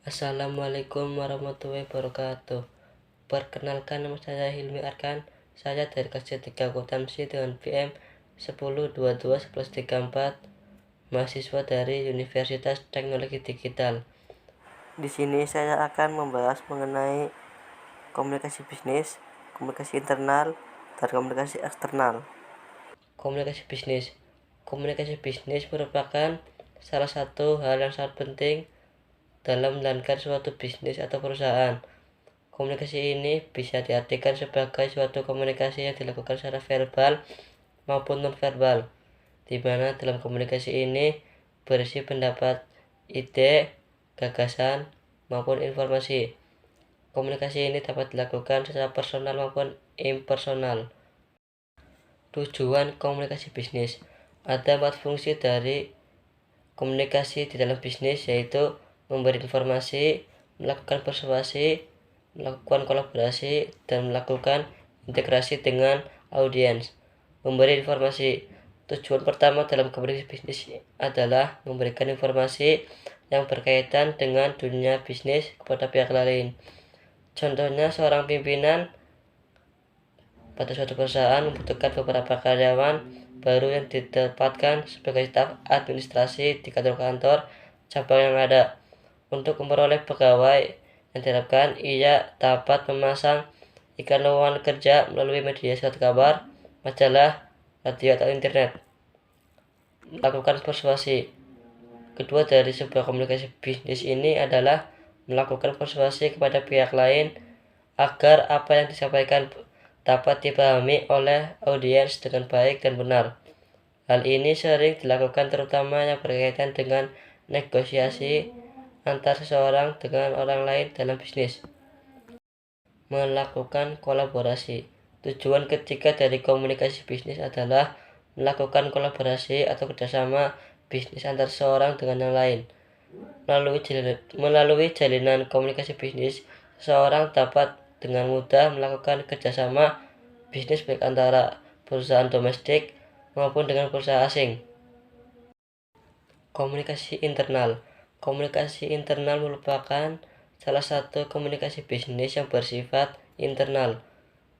Assalamualaikum warahmatullahi wabarakatuh. Perkenalkan, nama saya Hilmi Arkan. Saya dari kelas 3 akuntansi dengan PM 10221134, mahasiswa dari Universitas Teknologi Digital. Di sini saya akan membahas mengenai komunikasi bisnis, komunikasi internal, dan komunikasi eksternal. Komunikasi bisnis. Komunikasi bisnis merupakan salah satu hal yang sangat penting dalam menjalankan suatu bisnis atau perusahaan. Komunikasi ini bisa diartikan sebagai suatu komunikasi yang dilakukan secara verbal maupun nonverbal, di mana dalam komunikasi ini berisi pendapat, ide, gagasan, maupun informasi. Komunikasi ini dapat dilakukan secara personal maupun impersonal. Tujuan komunikasi bisnis. Ada 4 fungsi dari komunikasi di dalam bisnis, yaitu memberi informasi, melakukan persuasi, melakukan kolaborasi, dan melakukan integrasi dengan audiens. Memberi informasi. Tujuan pertama dalam komunikasi bisnis adalah memberikan informasi yang berkaitan dengan dunia bisnis kepada pihak lain. Contohnya, seorang pimpinan pada suatu perusahaan membutuhkan beberapa karyawan baru yang ditempatkan sebagai staf administrasi di kantor-kantor cabang yang ada. Untuk memperoleh pegawai yang diharapkan, ia dapat memasang iklan lowongan kerja melalui media surat kabar, majalah, radio, atau internet. Melakukan persuasi. Kedua dari sebuah komunikasi bisnis ini adalah melakukan persuasi kepada pihak lain agar apa yang disampaikan dapat dipahami oleh audiens dengan baik dan benar. Hal ini sering dilakukan terutama yang berkaitan dengan negosiasi antar seseorang dengan orang lain dalam bisnis. Melakukan kolaborasi. Tujuan ketiga dari komunikasi bisnis adalah melakukan kolaborasi atau kerjasama bisnis antar seseorang dengan yang lain. Melalui jalinan komunikasi bisnis, seseorang dapat dengan mudah melakukan kerjasama bisnis baik antara perusahaan domestik maupun dengan perusahaan asing. Komunikasi internal. Komunikasi internal merupakan salah satu komunikasi bisnis yang bersifat internal.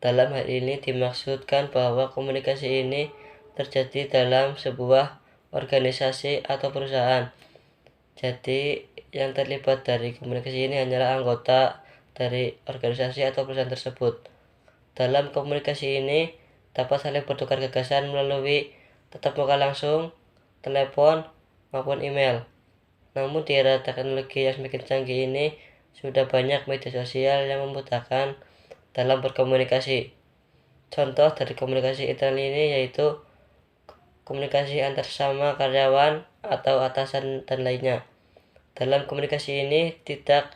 Dalam hal ini dimaksudkan bahwa komunikasi ini terjadi dalam sebuah organisasi atau perusahaan. Jadi yang terlibat dari komunikasi ini hanyalah anggota dari organisasi atau perusahaan tersebut. Dalam komunikasi ini dapat saling bertukar gagasan melalui tatap muka langsung, telepon, maupun email. Namun di era teknologi yang semakin canggih ini, sudah banyak media sosial yang memudahkan dalam berkomunikasi. Contoh dari komunikasi internal ini yaitu komunikasi antar sesama karyawan atau atasan dan lainnya. Dalam komunikasi ini tidak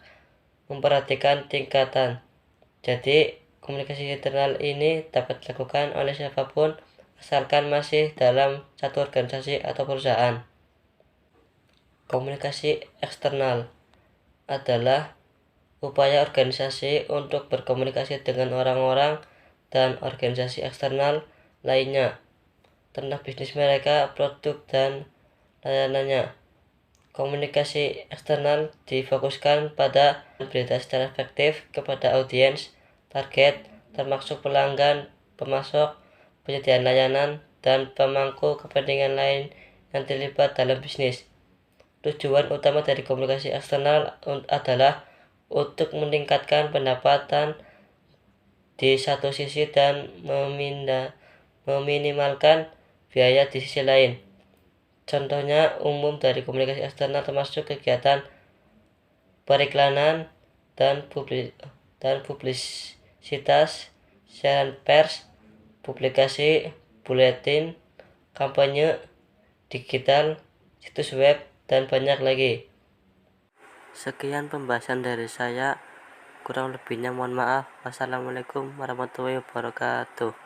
memperhatikan tingkatan. Jadi, komunikasi internal ini dapat dilakukan oleh siapapun asalkan masih dalam satu organisasi atau perusahaan. Komunikasi eksternal adalah upaya organisasi untuk berkomunikasi dengan orang-orang dan organisasi eksternal lainnya tentang bisnis mereka, produk, dan layanannya. Komunikasi eksternal difokuskan pada berita secara efektif kepada audiens target, termasuk pelanggan, pemasok, penyediaan layanan, dan pemangku kepentingan lain yang terlibat dalam bisnis. Tujuan utama dari komunikasi eksternal adalah untuk meningkatkan pendapatan di satu sisi dan meminimalkan biaya di sisi lain. Contohnya umum dari komunikasi eksternal termasuk kegiatan periklanan dan publisitas, siaran pers, publikasi, buletin, kampanye digital, situs web, dan banyak lagi. Sekian pembahasan dari saya, kurang lebihnya mohon maaf. Wassalamualaikum warahmatullahi wabarakatuh.